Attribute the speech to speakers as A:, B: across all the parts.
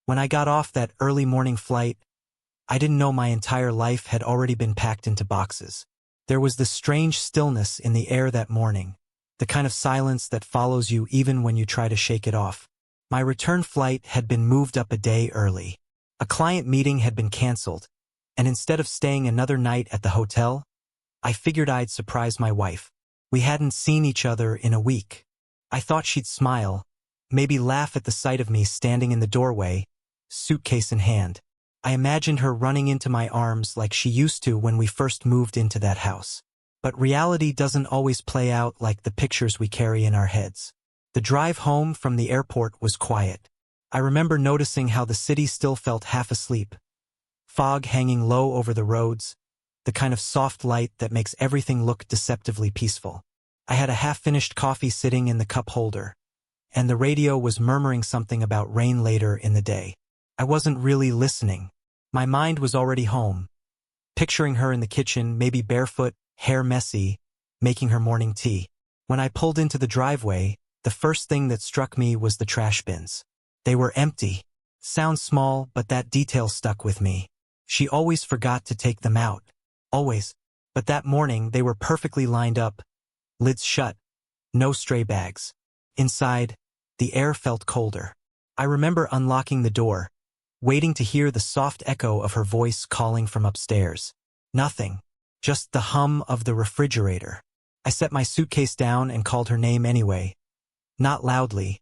A: When I got off that early morning flight, I didn't know my entire life had already been packed into boxes. There was this strange stillness in the air that morning, the kind of silence that follows you even when you try to shake it off. My return flight had been moved up a day early. A client meeting had been canceled, and instead of staying another night at the hotel, I figured I'd surprise my wife. We hadn't seen each other in a week. I thought she'd smile, maybe laugh at the sight of me standing in the doorway, suitcase in hand. I imagined her running into my arms like she used to when we first moved into that house. But reality doesn't always play out like the pictures we carry in our heads. The drive home from the airport was quiet. I remember noticing how the city still felt half asleep. Fog hanging low over the roads, the kind of soft light that makes everything look deceptively peaceful. I had a half-finished coffee sitting in the cup holder, and the radio was murmuring something about rain later in the day. I wasn't really listening. My mind was already home, picturing her in the kitchen, maybe barefoot, hair messy, making her morning tea. When I pulled into the driveway, the first thing that struck me was the trash bins. They were empty. Sounds small, but that detail stuck with me. She always forgot to take them out. Always. But that morning they were perfectly lined up, lids shut, no stray bags. Inside, the air felt colder. I remember unlocking the door, waiting to hear the soft echo of her voice calling from upstairs. Nothing. Just the hum of the refrigerator. I set my suitcase down and called her name anyway. Not loudly,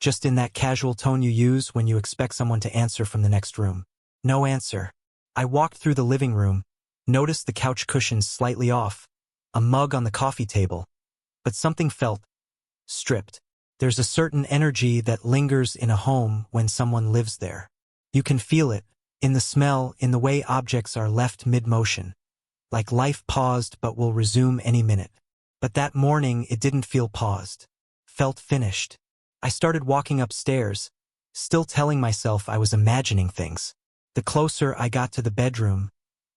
A: just in that casual tone you use when you expect someone to answer from the next room. No answer. I walked through the living room, noticed the couch cushions slightly off, a mug on the coffee table, but something felt stripped. There's a certain energy that lingers in a home when someone lives there. You can feel it, in the smell, in the way objects are left mid-motion, like life paused but will resume any minute. But that morning it didn't feel paused, felt finished. I started walking upstairs, still telling myself I was imagining things. The closer I got to the bedroom,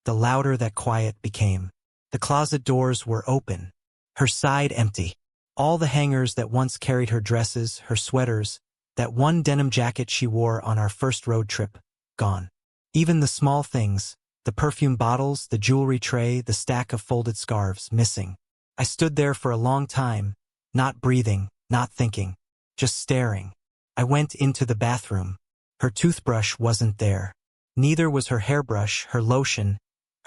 A: the louder that quiet became. The closet doors were open, her side empty. All the hangers that once carried her dresses, her sweaters, that one denim jacket she wore on our first road trip, gone. Even the small things, the perfume bottles, the jewelry tray, the stack of folded scarves, missing. I stood there for a long time, not breathing, not thinking, just staring. I went into the bathroom. Her toothbrush wasn't there. Neither was her hairbrush, her lotion,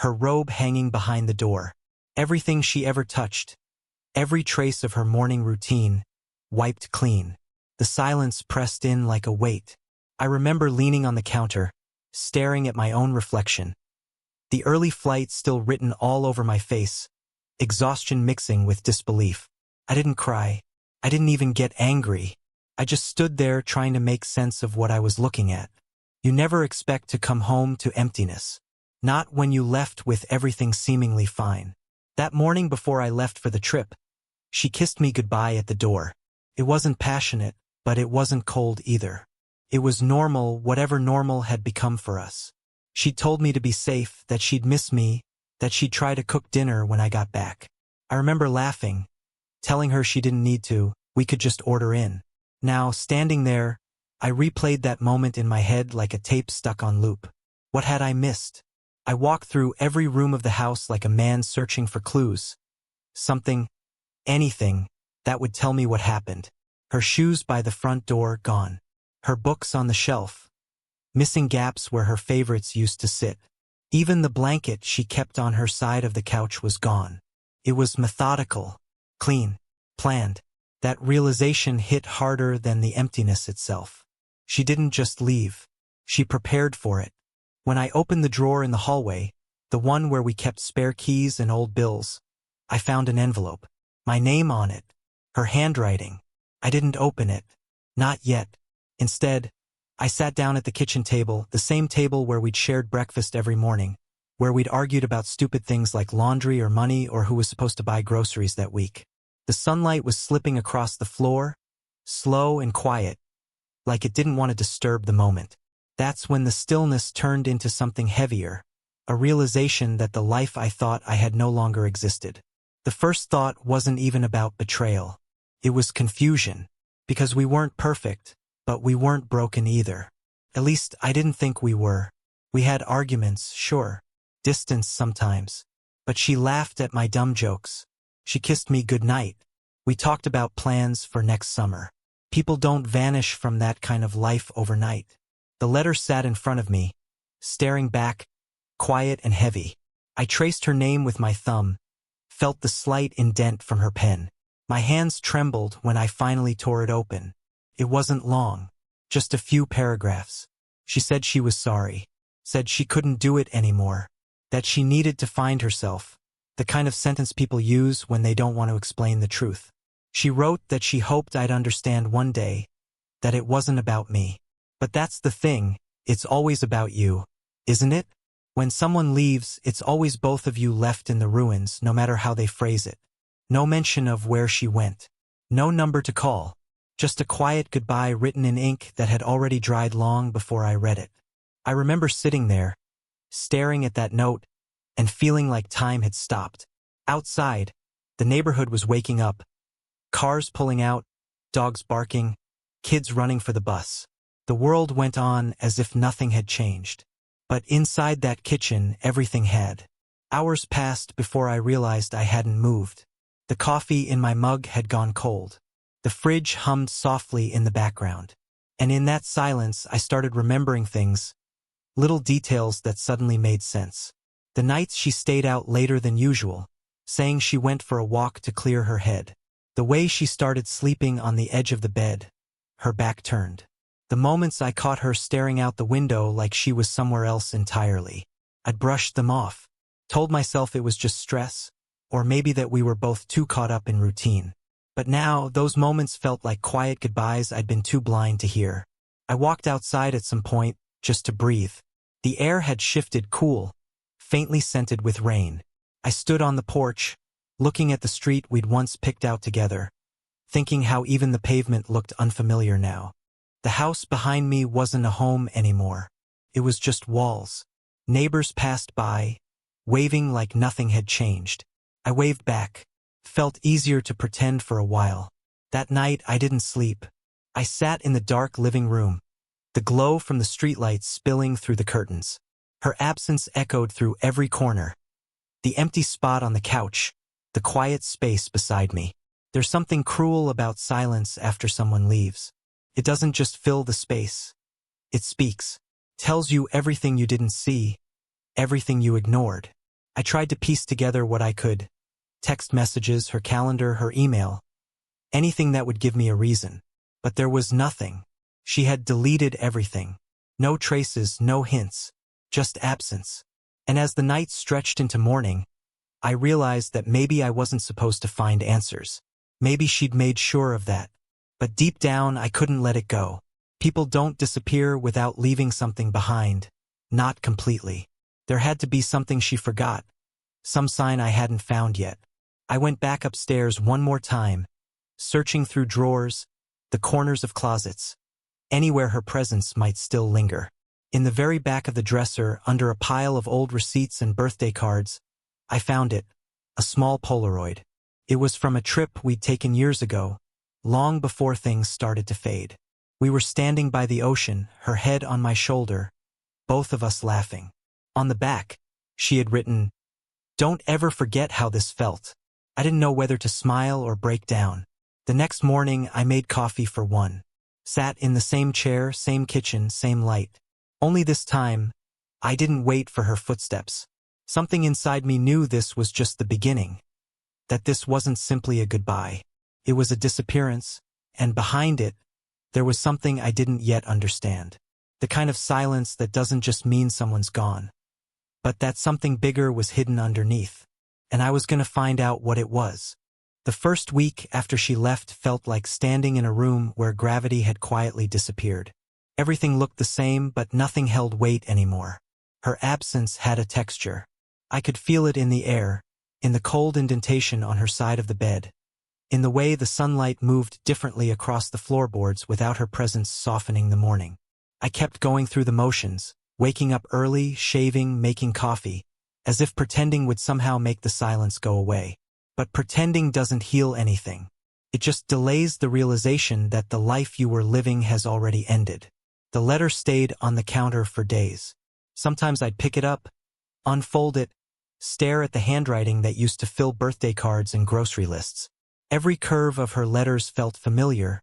A: her robe hanging behind the door. Everything she ever touched, every trace of her morning routine, wiped clean. The silence pressed in like a weight. I remember leaning on the counter, staring at my own reflection. The early flight still written all over my face, exhaustion mixing with disbelief. I didn't cry. I didn't even get angry. I just stood there trying to make sense of what I was looking at. You never expect to come home to emptiness. Not when you left with everything seemingly fine. That morning before I left for the trip, she kissed me goodbye at the door. It wasn't passionate, but it wasn't cold either. It was normal, whatever normal had become for us. She told me to be safe, that she'd miss me, that she'd try to cook dinner when I got back. I remember laughing, telling her she didn't need to, we could just order in. Now, standing there, I replayed that moment in my head like a tape stuck on loop. What had I missed? I walked through every room of the house like a man searching for clues. Something, anything, that would tell me what happened. Her shoes by the front door gone. Her books on the shelf. Missing gaps where her favorites used to sit. Even the blanket she kept on her side of the couch was gone. It was methodical, clean, planned. That realization hit harder than the emptiness itself. She didn't just leave. She prepared for it. When I opened the drawer in the hallway, the one where we kept spare keys and old bills, I found an envelope. My name on it. Her handwriting. I didn't open it. Not yet. Instead, I sat down at the kitchen table, the same table where we'd shared breakfast every morning, where we'd argued about stupid things like laundry or money or who was supposed to buy groceries that week. The sunlight was slipping across the floor, slow and quiet, like it didn't want to disturb the moment. That's when the stillness turned into something heavier, a realization that the life I thought I had no longer existed. The first thought wasn't even about betrayal. It was confusion, because we weren't perfect, but we weren't broken either. At least I didn't think we were. We had arguments, sure. Distance sometimes. But she laughed at my dumb jokes. She kissed me goodnight. We talked about plans for next summer. People don't vanish from that kind of life overnight. The letter sat in front of me, staring back, quiet and heavy. I traced her name with my thumb, felt the slight indent from her pen. My hands trembled when I finally tore it open. It wasn't long, just a few paragraphs. She said she was sorry, said she couldn't do it anymore, that she needed to find herself, the kind of sentence people use when they don't want to explain the truth. She wrote that she hoped I'd understand one day that it wasn't about me. But that's the thing, it's always about you, isn't it? When someone leaves, it's always both of you left in the ruins, no matter how they phrase it. No mention of where she went. No number to call. Just a quiet goodbye written in ink that had already dried long before I read it. I remember sitting there, staring at that note, and feeling like time had stopped. Outside, the neighborhood was waking up. Cars pulling out, dogs barking, kids running for the bus. The world went on as if nothing had changed. But inside that kitchen, everything had. Hours passed before I realized I hadn't moved. The coffee in my mug had gone cold. The fridge hummed softly in the background. And in that silence, I started remembering things, little details that suddenly made sense. The nights she stayed out later than usual, saying she went for a walk to clear her head. The way she started sleeping on the edge of the bed, her back turned. The moments I caught her staring out the window like she was somewhere else entirely. I'd brushed them off, told myself it was just stress, or maybe that we were both too caught up in routine. But now, those moments felt like quiet goodbyes I'd been too blind to hear. I walked outside at some point, just to breathe. The air had shifted cool, faintly scented with rain. I stood on the porch, looking at the street we'd once picked out together, thinking how even the pavement looked unfamiliar now. The house behind me wasn't a home anymore. It was just walls. Neighbors passed by, waving like nothing had changed. I waved back. Felt easier to pretend for a while. That night I didn't sleep. I sat in the dark living room, the glow from the streetlights spilling through the curtains. Her absence echoed through every corner. The empty spot on the couch, the quiet space beside me. There's something cruel about silence after someone leaves. It doesn't just fill the space. It speaks. Tells you everything you didn't see, everything you ignored. I tried to piece together what I could. Text messages, her calendar, her email. Anything that would give me a reason. But there was nothing. She had deleted everything. No traces, no hints. Just absence. And as the night stretched into morning, I realized that maybe I wasn't supposed to find answers. Maybe she'd made sure of that. But deep down, I couldn't let it go. People don't disappear without leaving something behind. Not completely. There had to be something she forgot. Some sign I hadn't found yet. I went back upstairs one more time, searching through drawers, the corners of closets, anywhere her presence might still linger. In the very back of the dresser, under a pile of old receipts and birthday cards, I found it, a small Polaroid. It was from a trip we'd taken years ago, long before things started to fade. We were standing by the ocean, her head on my shoulder, both of us laughing. On the back, she had written, "Don't ever forget how this felt." I didn't know whether to smile or break down. The next morning, I made coffee for one. Sat in the same chair, same kitchen, same light. Only this time, I didn't wait for her footsteps. Something inside me knew this was just the beginning. That this wasn't simply a goodbye. It was a disappearance, and behind it, there was something I didn't yet understand. The kind of silence that doesn't just mean someone's gone, but that something bigger was hidden underneath. And I was going to find out what it was. The first week after she left felt like standing in a room where gravity had quietly disappeared. Everything looked the same, but nothing held weight anymore. Her absence had a texture. I could feel it in the air, in the cold indentation on her side of the bed, in the way the sunlight moved differently across the floorboards without her presence softening the morning. I kept going through the motions, waking up early, shaving, making coffee, as if pretending would somehow make the silence go away. But pretending doesn't heal anything. It just delays the realization that the life you were living has already ended. The letter stayed on the counter for days. Sometimes I'd pick it up, unfold it, stare at the handwriting that used to fill birthday cards and grocery lists. Every curve of her letters felt familiar,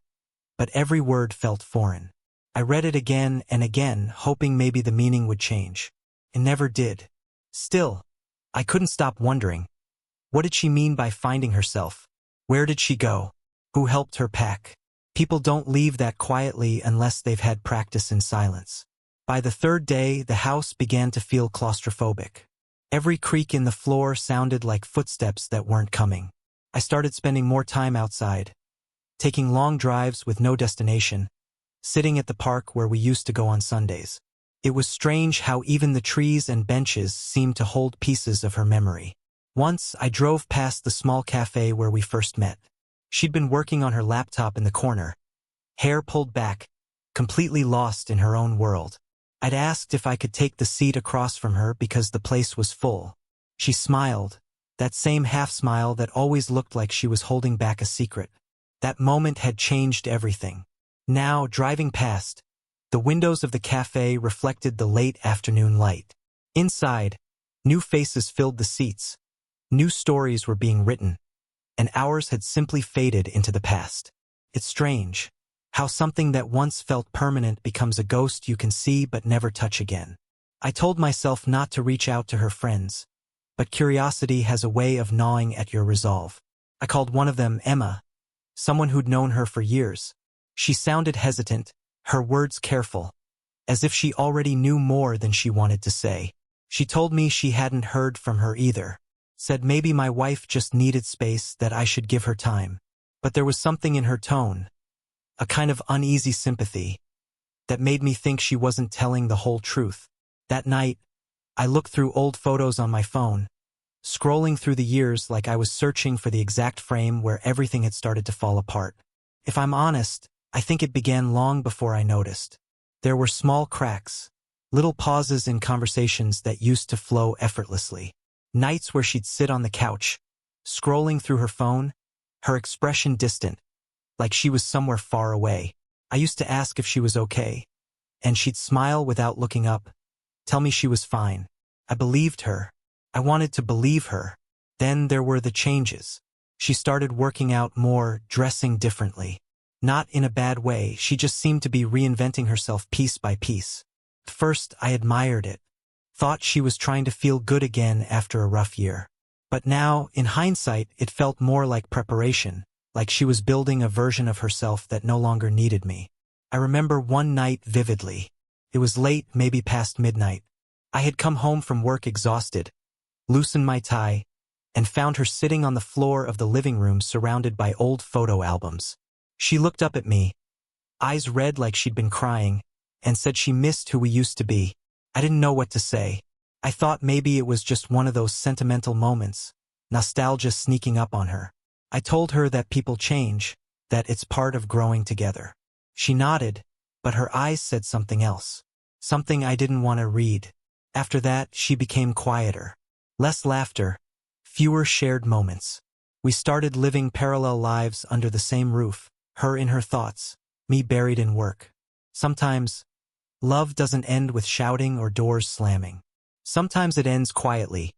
A: but every word felt foreign. I read it again and again, hoping maybe the meaning would change. It never did. Still, I couldn't stop wondering. What did she mean by finding herself? Where did she go? Who helped her pack? People don't leave that quietly unless they've had practice in silence. By the third day, the house began to feel claustrophobic. Every creak in the floor sounded like footsteps that weren't coming. I started spending more time outside, taking long drives with no destination, sitting at the park where we used to go on Sundays. It was strange how even the trees and benches seemed to hold pieces of her memory. Once, I drove past the small cafe where we first met. She'd been working on her laptop in the corner, hair pulled back, completely lost in her own world. I'd asked if I could take the seat across from her because the place was full. She smiled, that same half-smile that always looked like she was holding back a secret. That moment had changed everything. Now, driving past, the windows of the cafe reflected the late afternoon light. Inside, new faces filled the seats. New stories were being written, and hours had simply faded into the past. It's strange how something that once felt permanent becomes a ghost you can see but never touch again. I told myself not to reach out to her friends, but curiosity has a way of gnawing at your resolve. I called one of them Emma, someone who'd known her for years. She sounded hesitant, her words careful, as if she already knew more than she wanted to say. She told me she hadn't heard from her either, said maybe my wife just needed space, that I should give her time. But there was something in her tone, a kind of uneasy sympathy, that made me think she wasn't telling the whole truth. That night, I looked through old photos on my phone, scrolling through the years like I was searching for the exact frame where everything had started to fall apart. If I'm honest, I think it began long before I noticed. There were small cracks, little pauses in conversations that used to flow effortlessly. Nights where she'd sit on the couch, scrolling through her phone, her expression distant, like she was somewhere far away. I used to ask if she was okay, and she'd smile without looking up, tell me she was fine. I believed her. I wanted to believe her. Then there were the changes. She started working out more, dressing differently. Not in a bad way, she just seemed to be reinventing herself piece by piece. At first, I admired it, thought she was trying to feel good again after a rough year. But now, in hindsight, it felt more like preparation, like she was building a version of herself that no longer needed me. I remember one night vividly. It was late, maybe past midnight. I had come home from work exhausted, loosened my tie, and found her sitting on the floor of the living room surrounded by old photo albums. She looked up at me, eyes red like she'd been crying, and said she missed who we used to be. I didn't know what to say. I thought maybe it was just one of those sentimental moments, nostalgia sneaking up on her. I told her that people change, that it's part of growing together. She nodded, but her eyes said something else, something I didn't want to read. After that, she became quieter. Less laughter, fewer shared moments. We started living parallel lives under the same roof, her in her thoughts, me buried in work. Sometimes, love doesn't end with shouting or doors slamming. Sometimes it ends quietly,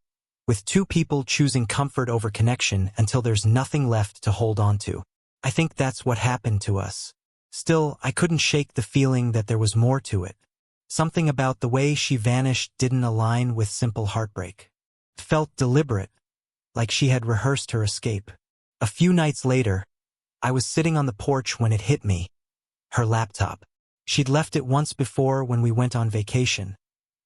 A: with two people choosing comfort over connection until there's nothing left to hold on to. I think that's what happened to us. Still, I couldn't shake the feeling that there was more to it. Something about the way she vanished didn't align with simple heartbreak. It felt deliberate, like she had rehearsed her escape. A few nights later, I was sitting on the porch when it hit me. Her laptop. She'd left it once before when we went on vacation,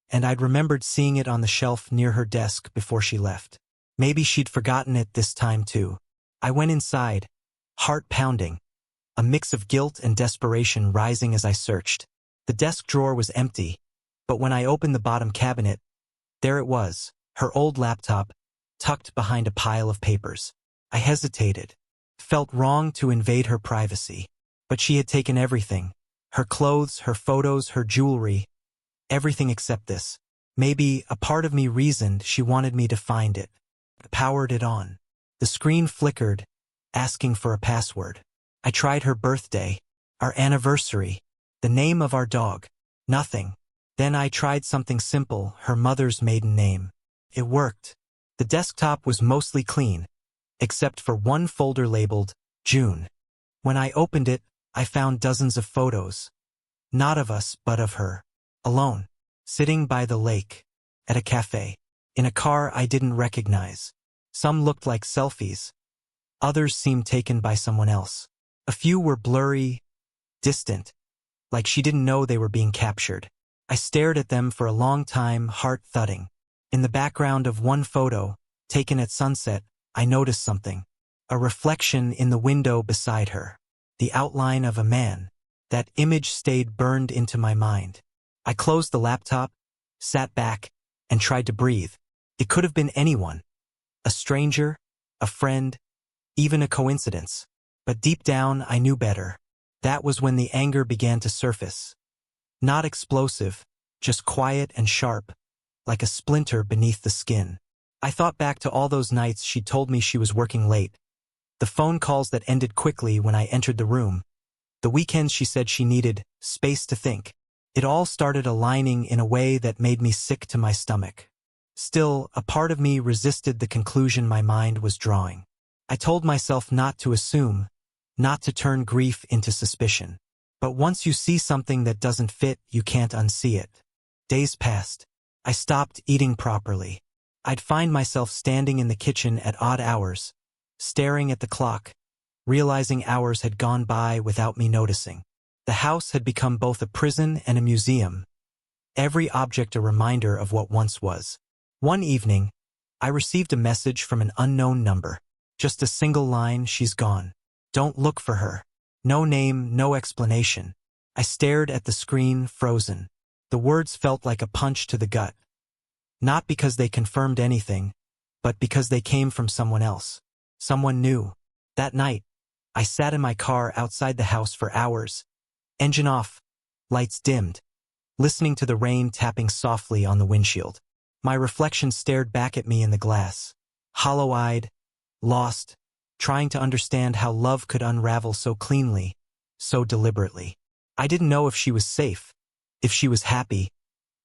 A: and I'd remembered seeing it on the shelf near her desk before she left. Maybe she'd forgotten it this time too. I went inside, heart pounding, a mix of guilt and desperation rising as I searched. The desk drawer was empty, but when I opened the bottom cabinet, there it was, her old laptop, tucked behind a pile of papers. I hesitated. Felt wrong to invade her privacy. But she had taken everything. Her clothes, her photos, her jewelry. Everything except this. Maybe a part of me reasoned she wanted me to find it. I powered it on. The screen flickered, asking for a password. I tried her birthday, our anniversary, The name of our dog. Nothing. Then I tried something simple, her mother's maiden name. It worked. The desktop was mostly clean, except for one folder labeled June. When I opened it, I found dozens of photos. Not of us, but of her. Alone. Sitting by the lake. At a cafe. In a car I didn't recognize. Some looked like selfies. Others seemed taken by someone else. A few were blurry, distant, like she didn't know they were being captured. I stared at them for a long time, heart thudding. In the background of one photo, taken at sunset, I noticed something. A reflection in the window beside her. The outline of a man. That image stayed burned into my mind. I closed the laptop, sat back, and tried to breathe. It could have been anyone. A stranger, a friend, even a coincidence. But deep down, I knew better. That was when the anger began to surface. Not explosive, just quiet and sharp, like a splinter beneath the skin. I thought back to all those nights she'd told me she was working late. The phone calls that ended quickly when I entered the room. The weekends she said she needed space to think. It all started aligning in a way that made me sick to my stomach. Still, a part of me resisted the conclusion my mind was drawing. I told myself not to assume, not to turn grief into suspicion. But once you see something that doesn't fit, you can't unsee it. Days passed. I stopped eating properly. I'd find myself standing in the kitchen at odd hours, staring at the clock, realizing hours had gone by without me noticing. The house had become both a prison and a museum. Every object a reminder of what once was. One evening, I received a message from an unknown number. Just a single line, "She's gone. Don't look for her." No name, no explanation. I stared at the screen, frozen. The words felt like a punch to the gut. Not because they confirmed anything, but because they came from someone else. Someone new. That night, I sat in my car outside the house for hours. Engine off, lights dimmed, listening to the rain tapping softly on the windshield. My reflection stared back at me in the glass. Hollow-eyed, lost, trying to understand how love could unravel so cleanly, so deliberately. I didn't know if she was safe, if she was happy,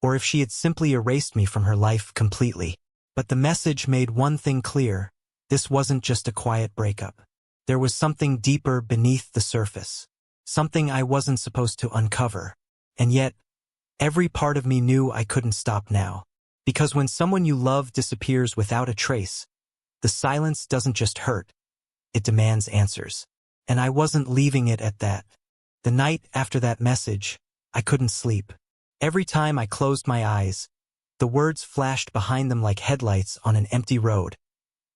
A: or if she had simply erased me from her life completely. But the message made one thing clear. This wasn't just a quiet breakup. There was something deeper beneath the surface. Something I wasn't supposed to uncover. And yet, every part of me knew I couldn't stop now. Because when someone you love disappears without a trace, the silence doesn't just hurt. It demands answers. And I wasn't leaving it at that. The night after that message, I couldn't sleep. Every time I closed my eyes, the words flashed behind them like headlights on an empty road.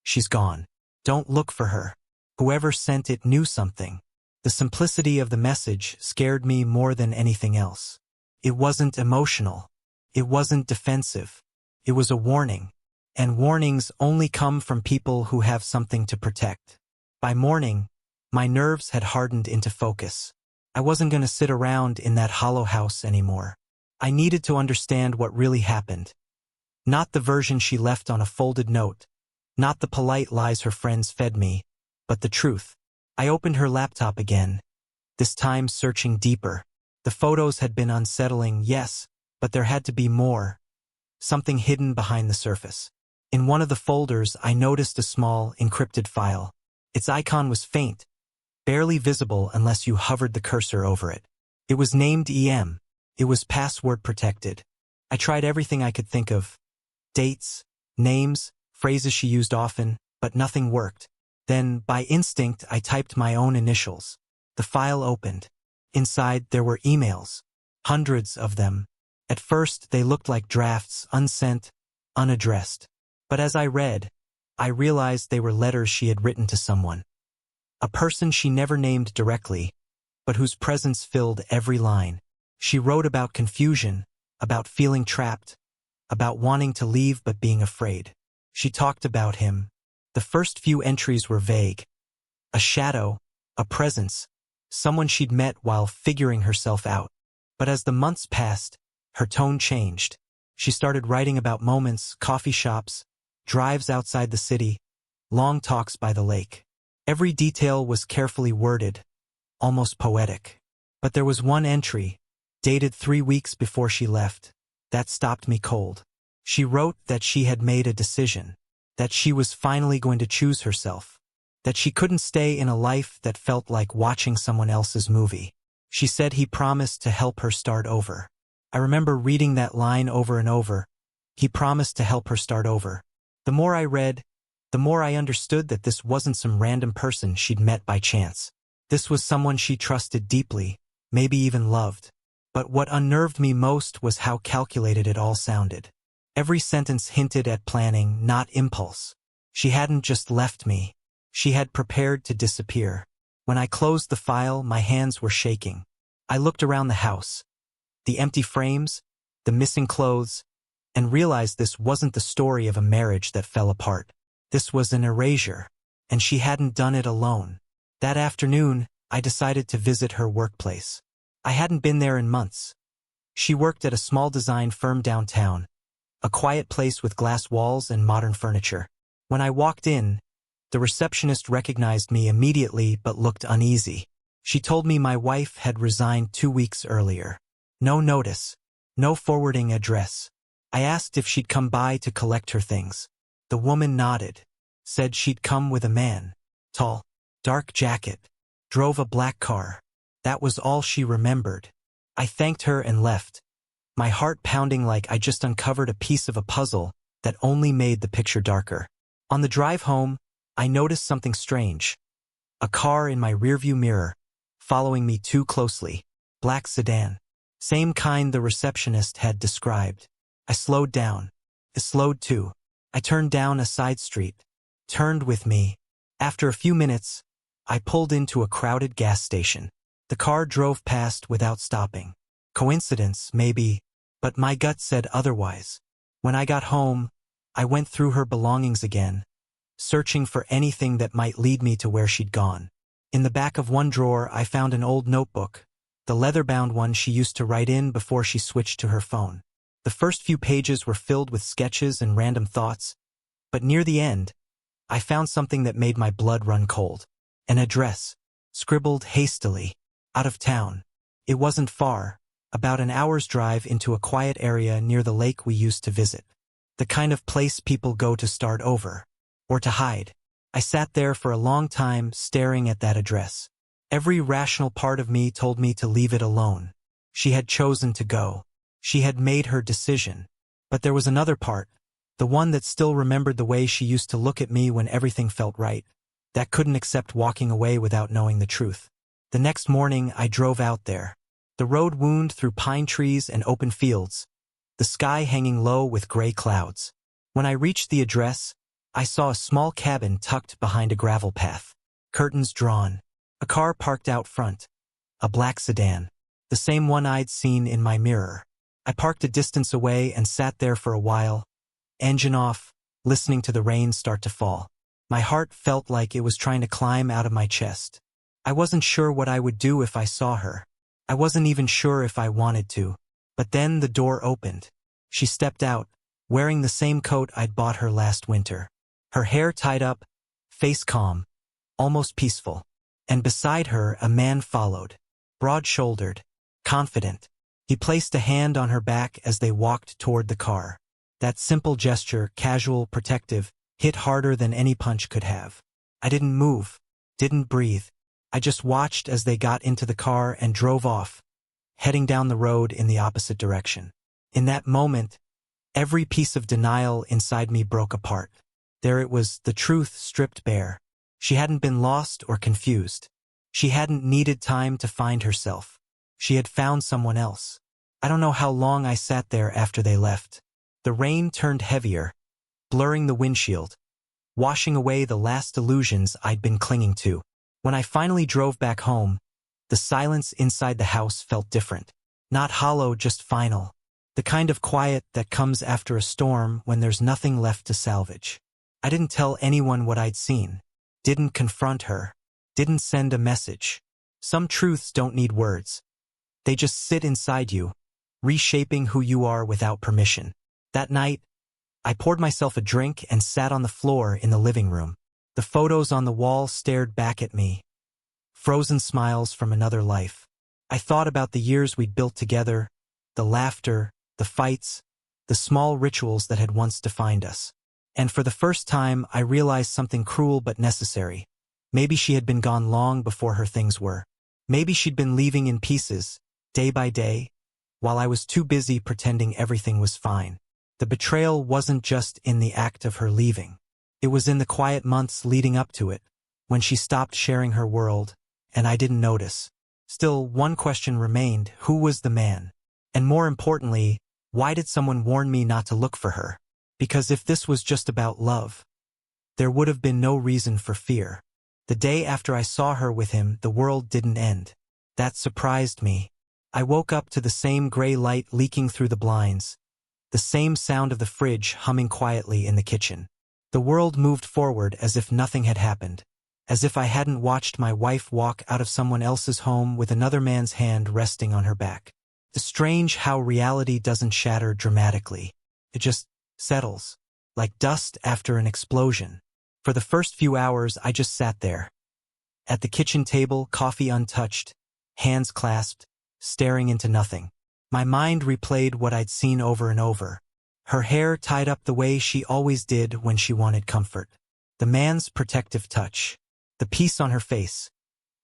A: She's gone. Don't look for her. Whoever sent it knew something. The simplicity of the message scared me more than anything else. It wasn't emotional. It wasn't defensive. It was a warning. And warnings only come from people who have something to protect. By morning, my nerves had hardened into focus. I wasn't going to sit around in that hollow house anymore. I needed to understand what really happened. Not the version she left on a folded note. Not the polite lies her friends fed me, but the truth. I opened her laptop again, this time searching deeper. The photos had been unsettling, yes, but there had to be more. Something hidden behind the surface. In one of the folders, I noticed a small, encrypted file. Its icon was faint, barely visible unless you hovered the cursor over it. It was named EM. It was password protected. I tried everything I could think of. Dates, names, phrases she used often, but nothing worked. Then, by instinct, I typed my own initials. The file opened. Inside, there were emails. Hundreds of them. At first, they looked like drafts, unsent, unaddressed. But as I read, I realized they were letters she had written to someone. A person she never named directly, but whose presence filled every line. She wrote about confusion, about feeling trapped, about wanting to leave but being afraid. She talked about him. The first few entries were vague. A shadow, a presence, someone she'd met while figuring herself out. But as the months passed, her tone changed. She started writing about moments, coffee shops, drives outside the city, long talks by the lake. Every detail was carefully worded, almost poetic. But there was one entry, dated 3 weeks before she left. That stopped me cold. She wrote that she had made a decision, that she was finally going to choose herself, that she couldn't stay in a life that felt like watching someone else's movie. She said he promised to help her start over. I remember reading that line over and over. He promised to help her start over. The more I read, the more I understood that this wasn't some random person she'd met by chance. This was someone she trusted deeply, maybe even loved. But what unnerved me most was how calculated it all sounded. Every sentence hinted at planning, not impulse. She hadn't just left me. She had prepared to disappear. When I closed the file, my hands were shaking. I looked around the house. The empty frames, the missing clothes, and realized this wasn't the story of a marriage that fell apart. This was an erasure, and she hadn't done it alone. That afternoon, I decided to visit her workplace. I hadn't been there in months. She worked at a small design firm downtown, a quiet place with glass walls and modern furniture. When I walked in, the receptionist recognized me immediately but looked uneasy. She told me my wife had resigned 2 weeks earlier. No notice, no forwarding address. I asked if she'd come by to collect her things. The woman nodded, said she'd come with a man. Tall, dark jacket, drove a black car. That was all she remembered. I thanked her and left, my heart pounding like I just uncovered a piece of a puzzle that only made the picture darker. On the drive home, I noticed something strange. A car in my rearview mirror, following me too closely. Black sedan. Same kind the receptionist had described. I slowed down. It slowed too. I turned down a side street. Turned with me. After a few minutes, I pulled into a crowded gas station. The car drove past without stopping. Coincidence, maybe, but my gut said otherwise. When I got home, I went through her belongings again, searching for anything that might lead me to where she'd gone. In the back of one drawer, I found an old notebook, the leather-bound one she used to write in before she switched to her phone. The first few pages were filled with sketches and random thoughts, but near the end, I found something that made my blood run cold. An address, scribbled hastily. Out of town. It wasn't far, about an hour's drive into a quiet area near the lake we used to visit. The kind of place people go to start over. Or to hide. I sat there for a long time staring at that address. Every rational part of me told me to leave it alone. She had chosen to go. She had made her decision. But there was another part, the one that still remembered the way she used to look at me when everything felt right, that couldn't accept walking away without knowing the truth. The next morning, I drove out there. The road wound through pine trees and open fields, the sky hanging low with gray clouds. When I reached the address, I saw a small cabin tucked behind a gravel path. Curtains drawn. A car parked out front. A black sedan. The same one I'd seen in my mirror. I parked a distance away and sat there for a while, engine off, listening to the rain start to fall. My heart felt like it was trying to climb out of my chest. I wasn't sure what I would do if I saw her. I wasn't even sure if I wanted to. But then the door opened. She stepped out, wearing the same coat I'd bought her last winter. Her hair tied up, face calm, almost peaceful. And beside her a man followed, broad-shouldered, confident. He placed a hand on her back as they walked toward the car. That simple gesture, casual, protective, hit harder than any punch could have. I didn't move, didn't breathe. I just watched as they got into the car and drove off, heading down the road in the opposite direction. In that moment, every piece of denial inside me broke apart. There it was, the truth stripped bare. She hadn't been lost or confused. She hadn't needed time to find herself. She had found someone else. I don't know how long I sat there after they left. The rain turned heavier, blurring the windshield, washing away the last illusions I'd been clinging to. When I finally drove back home, the silence inside the house felt different. Not hollow, just final. The kind of quiet that comes after a storm when there's nothing left to salvage. I didn't tell anyone what I'd seen. Didn't confront her. Didn't send a message. Some truths don't need words. They just sit inside you, reshaping who you are without permission. That night, I poured myself a drink and sat on the floor in the living room. The photos on the wall stared back at me. Frozen smiles from another life. I thought about the years we'd built together, the laughter, the fights, the small rituals that had once defined us. And for the first time, I realized something cruel but necessary. Maybe she had been gone long before her things were. Maybe she'd been leaving in pieces, day by day, while I was too busy pretending everything was fine. The betrayal wasn't just in the act of her leaving. It was in the quiet months leading up to it, when she stopped sharing her world, and I didn't notice. Still, one question remained: who was the man? And more importantly, why did someone warn me not to look for her? Because if this was just about love, there would have been no reason for fear. The day after I saw her with him, the world didn't end. That surprised me. I woke up to the same gray light leaking through the blinds, the same sound of the fridge humming quietly in the kitchen. The world moved forward as if nothing had happened, as if I hadn't watched my wife walk out of someone else's home with another man's hand resting on her back. It's strange how reality doesn't shatter dramatically. It just settles, like dust after an explosion. For the first few hours, I just sat there, at the kitchen table, coffee untouched, hands clasped, staring into nothing. My mind replayed what I'd seen over and over. Her hair tied up the way she always did when she wanted comfort. The man's protective touch. The peace on her face.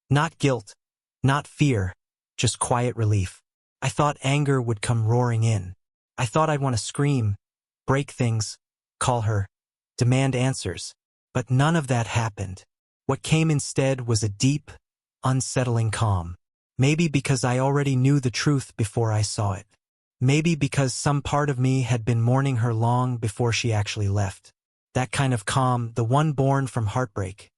A: Not guilt, not fear, just quiet relief. I thought anger would come roaring in. I thought I'd want to scream, break things, call her, demand answers. But none of that happened. What came instead was a deep, unsettling calm. Maybe because I already knew the truth before I saw it. Maybe because some part of me had been mourning her long before she actually left. That kind of calm, the one born from heartbreak,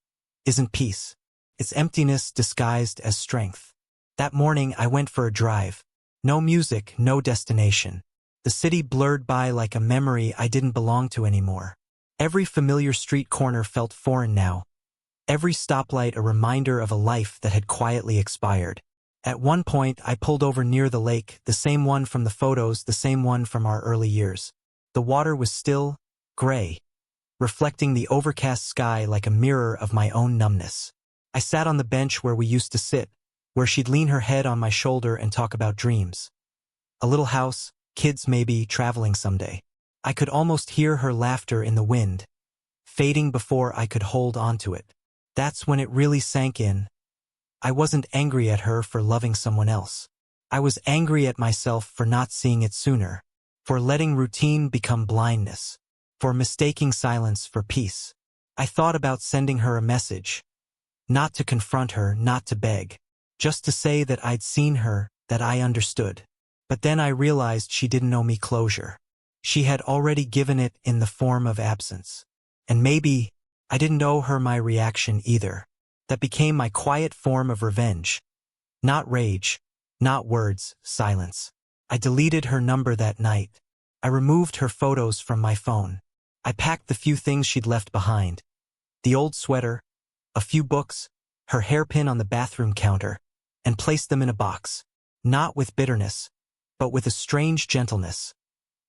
A: isn't peace. It's emptiness disguised as strength. That morning I went for a drive. No music, no destination. The city blurred by like a memory I didn't belong to anymore. Every familiar street corner felt foreign now. Every stoplight a reminder of a life that had quietly expired. At one point, I pulled over near the lake, the same one from the photos, the same one from our early years. The water was still, gray, reflecting the overcast sky like a mirror of my own numbness. I sat on the bench where we used to sit, where she'd lean her head on my shoulder and talk about dreams. A little house, kids maybe, traveling someday. I could almost hear her laughter in the wind, fading before I could hold on to it. That's when it really sank in. I wasn't angry at her for loving someone else. I was angry at myself for not seeing it sooner, for letting routine become blindness, for mistaking silence for peace. I thought about sending her a message, not to confront her, not to beg, just to say that I'd seen her, that I understood. But then I realized she didn't owe me closure. She had already given it in the form of absence. And maybe I didn't owe her my reaction either. That became my quiet form of revenge. Not rage, not words, silence. I deleted her number that night. I removed her photos from my phone. I packed the few things she'd left behind. The old sweater, a few books, her hairpin on the bathroom counter, and placed them in a box. Not with bitterness, but with a strange gentleness.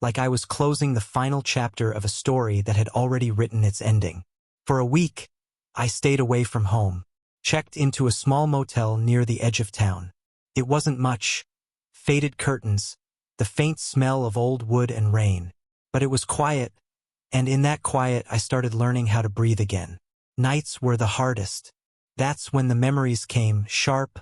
A: Like I was closing the final chapter of a story that had already written its ending. For a week, I stayed away from home, checked into a small motel near the edge of town. It wasn't much. Faded curtains, the faint smell of old wood and rain. But it was quiet, and in that quiet I started learning how to breathe again. Nights were the hardest. That's when the memories came, sharp,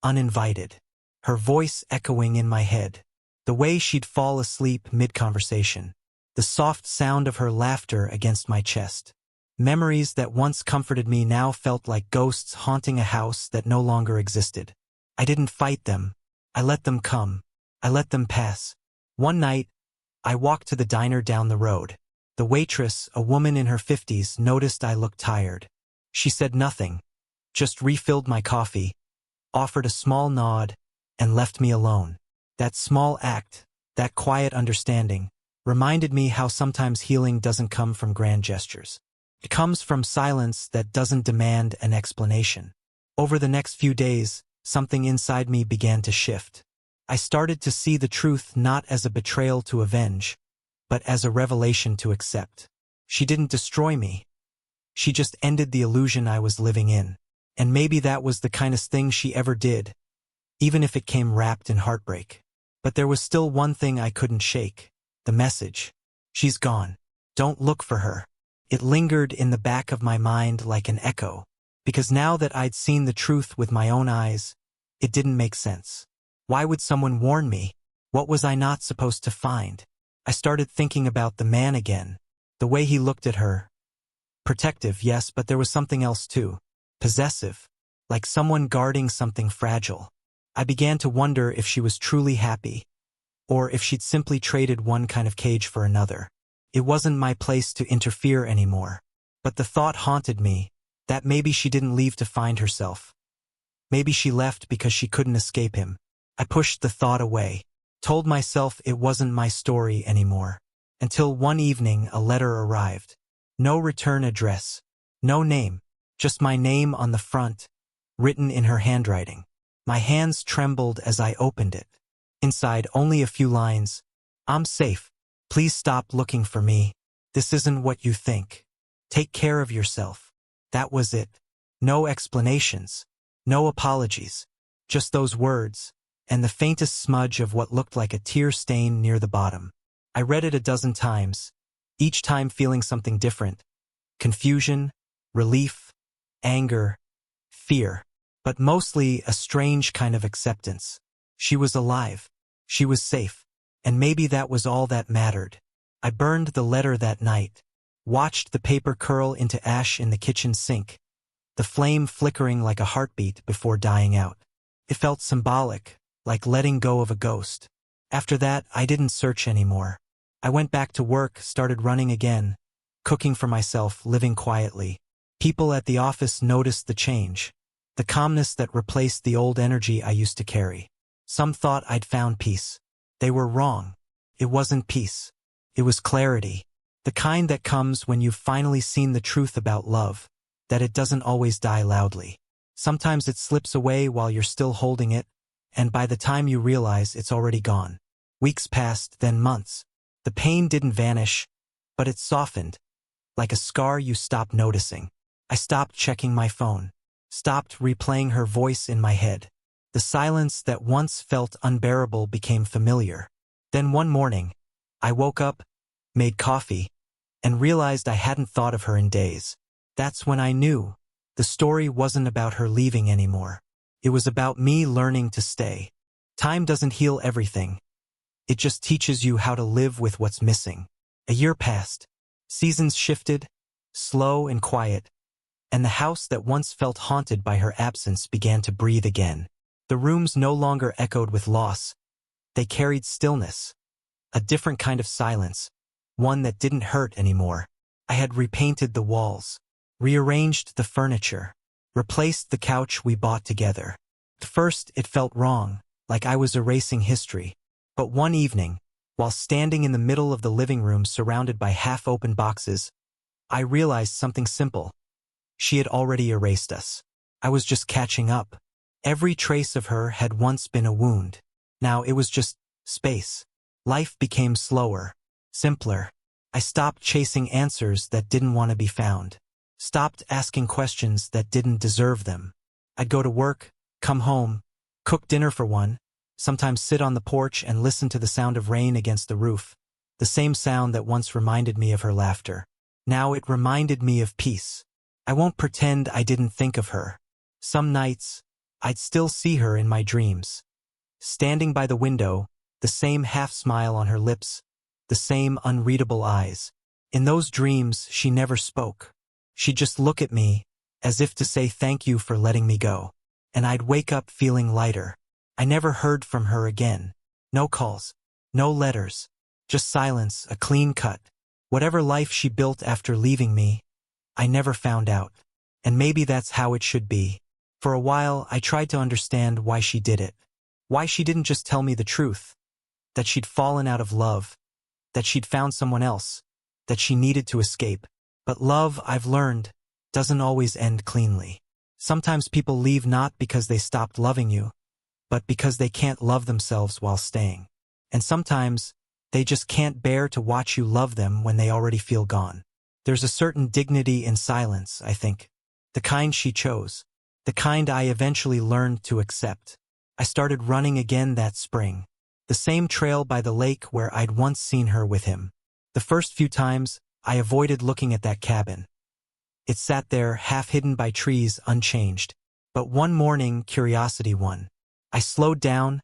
A: uninvited. Her voice echoing in my head. The way she'd fall asleep mid-conversation. The soft sound of her laughter against my chest. Memories that once comforted me now felt like ghosts haunting a house that no longer existed. I didn't fight them. I let them come. I let them pass. One night, I walked to the diner down the road. The waitress, a woman in her 50s, noticed I looked tired. She said nothing, just refilled my coffee, offered a small nod, and left me alone. That small act, that quiet understanding, reminded me how sometimes healing doesn't come from grand gestures. It comes from silence that doesn't demand an explanation. Over the next few days, something inside me began to shift. I started to see the truth not as a betrayal to avenge, but as a revelation to accept. She didn't destroy me. She just ended the illusion I was living in. And maybe that was the kindest thing she ever did. even if it came wrapped in heartbreak. But there was still one thing I couldn't shake: the message. She's gone. Don't look for her. It lingered in the back of my mind like an echo, because now that I'd seen the truth with my own eyes, it didn't make sense. Why would someone warn me? What was I not supposed to find? I started thinking about the man again, the way he looked at her. Protective, yes, but there was something else too. Possessive, like someone guarding something fragile. I began to wonder if she was truly happy, or if she'd simply traded one kind of cage for another. It wasn't my place to interfere anymore. But the thought haunted me, that maybe she didn't leave to find herself. Maybe she left because she couldn't escape him. I pushed the thought away, told myself it wasn't my story anymore. Until one evening a letter arrived. No return address, no name, just my name on the front, written in her handwriting. My hands trembled as I opened it. Inside, only a few lines. I'm safe. Please stop looking for me. This isn't what you think. Take care of yourself. That was it. No explanations. No apologies. Just those words, and the faintest smudge of what looked like a tear stain near the bottom. I read it a dozen times, each time feeling something different. Confusion, relief, anger, fear, but mostly a strange kind of acceptance. She was alive. She was safe. And maybe that was all that mattered. I burned the letter that night, watched the paper curl into ash in the kitchen sink, the flame flickering like a heartbeat before dying out. It felt symbolic, like letting go of a ghost. After that, I didn't search anymore. I went back to work, started running again, cooking for myself, living quietly. People at the office noticed the change, the calmness that replaced the old energy I used to carry. Some thought I'd found peace. They were wrong. It wasn't peace. It was clarity. The kind that comes when you've finally seen the truth about love, that it doesn't always die loudly. Sometimes it slips away while you're still holding it, and by the time you realize it's already gone. Weeks passed, then months. The pain didn't vanish, but it softened, like a scar you stopped noticing. I stopped checking my phone, stopped replaying her voice in my head. The silence that once felt unbearable became familiar. Then one morning, I woke up, made coffee, and realized I hadn't thought of her in days. That's when I knew the story wasn't about her leaving anymore. It was about me learning to stay. Time doesn't heal everything. It just teaches you how to live with what's missing. A year passed. Seasons shifted, slow and quiet, and the house that once felt haunted by her absence began to breathe again. The rooms no longer echoed with loss. They carried stillness, a different kind of silence, one that didn't hurt anymore. I had repainted the walls, rearranged the furniture, replaced the couch we bought together. At first, it felt wrong, like I was erasing history. But one evening, while standing in the middle of the living room surrounded by half-open boxes, I realized something simple. She had already erased us. I was just catching up. Every trace of her had once been a wound. Now it was just space. Life became slower, simpler. I stopped chasing answers that didn't want to be found. Stopped asking questions that didn't deserve them. I'd go to work, come home, cook dinner for one, sometimes sit on the porch and listen to the sound of rain against the roof, the same sound that once reminded me of her laughter. Now it reminded me of peace. I won't pretend I didn't think of her. Some nights, I'd still see her in my dreams. Standing by the window, the same half-smile on her lips, the same unreadable eyes. In those dreams, she never spoke. She'd just look at me, as if to say thank you for letting me go. And I'd wake up feeling lighter. I never heard from her again. No calls, no letters, just silence, a clean cut. Whatever life she built after leaving me, I never found out. And maybe that's how it should be. For a while, I tried to understand why she did it. Why she didn't just tell me the truth. That she'd fallen out of love. That she'd found someone else. That she needed to escape. But love, I've learned, doesn't always end cleanly. Sometimes people leave not because they stopped loving you, but because they can't love themselves while staying. And sometimes, they just can't bear to watch you love them when they already feel gone. There's a certain dignity in silence, I think. The kind she chose. The kind I eventually learned to accept. I started running again that spring. The same trail by the lake where I'd once seen her with him. The first few times, I avoided looking at that cabin. It sat there, half hidden by trees, unchanged. But one morning, curiosity won. I slowed down,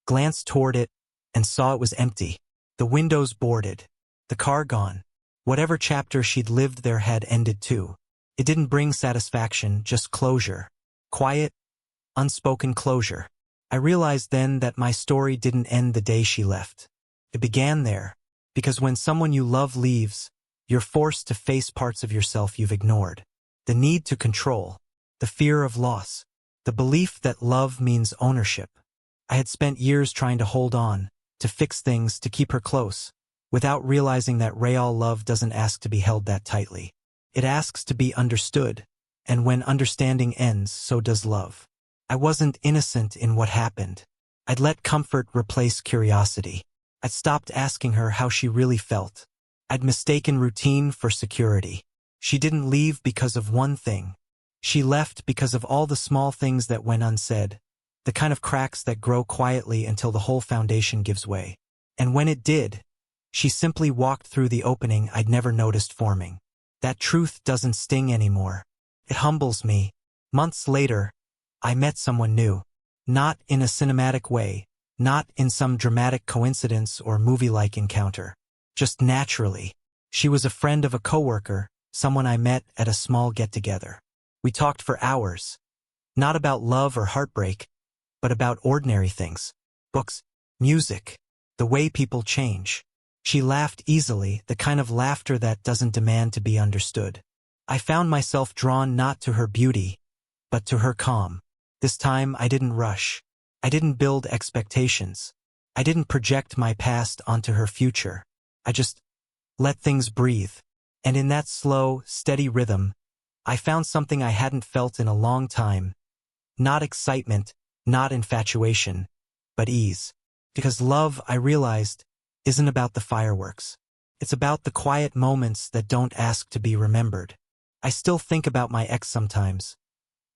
A: glanced toward it, and saw it was empty. The windows boarded. The car gone. Whatever chapter she'd lived there had ended too. It didn't bring satisfaction, just closure. Quiet, unspoken closure. I realized then that my story didn't end the day she left. It began there, because when someone you love leaves, you're forced to face parts of yourself you've ignored. The need to control, the fear of loss, the belief that love means ownership. I had spent years trying to hold on, to fix things, to keep her close, without realizing that real love doesn't ask to be held that tightly. It asks to be understood, and when understanding ends, so does love. I wasn't innocent in what happened. I'd let comfort replace curiosity. I'd stopped asking her how she really felt. I'd mistaken routine for security. She didn't leave because of one thing. She left because of all the small things that went unsaid, the kind of cracks that grow quietly until the whole foundation gives way. And when it did, she simply walked through the opening I'd never noticed forming. That truth doesn't sting anymore. It humbles me. Months later, I met someone new. Not in a cinematic way, not in some dramatic coincidence or movie-like encounter. Just naturally. She was a friend of a coworker, someone I met at a small get-together. We talked for hours. Not about love or heartbreak, but about ordinary things. Books, music, the way people change. She laughed easily, the kind of laughter that doesn't demand to be understood. I found myself drawn not to her beauty, but to her calm. This time I didn't rush. I didn't build expectations. I didn't project my past onto her future. I just let things breathe. And in that slow, steady rhythm, I found something I hadn't felt in a long time. Not excitement, not infatuation, but ease. Because love, I realized, isn't about the fireworks. It's about the quiet moments that don't ask to be remembered. I still think about my ex sometimes.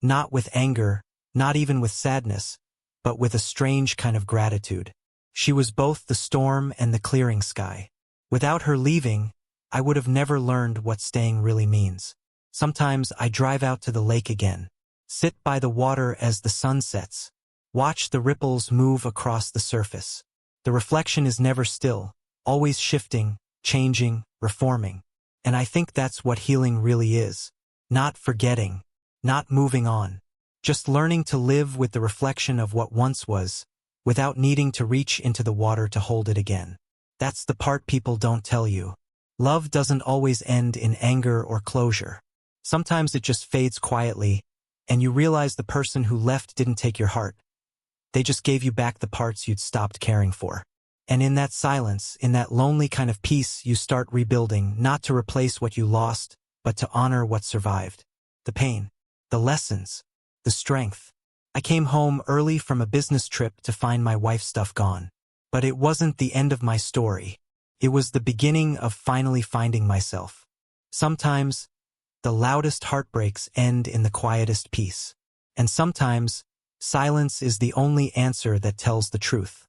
A: Not with anger, not even with sadness, but with a strange kind of gratitude. She was both the storm and the clearing sky. Without her leaving, I would have never learned what staying really means. Sometimes I drive out to the lake again, sit by the water as the sun sets, watch the ripples move across the surface. The reflection is never still, always shifting, changing, reforming. And I think that's what healing really is. Not forgetting, not moving on. Just learning to live with the reflection of what once was, without needing to reach into the water to hold it again. That's the part people don't tell you. Love doesn't always end in anger or closure. Sometimes it just fades quietly, and you realize the person who left didn't take your heart. They just gave you back the parts you'd stopped caring for. And in that silence, in that lonely kind of peace, you start rebuilding, not to replace what you lost, but to honor what survived. The pain, the lessons, the strength. I came home early from a business trip to find my wife's stuff gone. But it wasn't the end of my story. It was the beginning of finally finding myself. Sometimes, the loudest heartbreaks end in the quietest peace. And sometimes, silence is the only answer that tells the truth.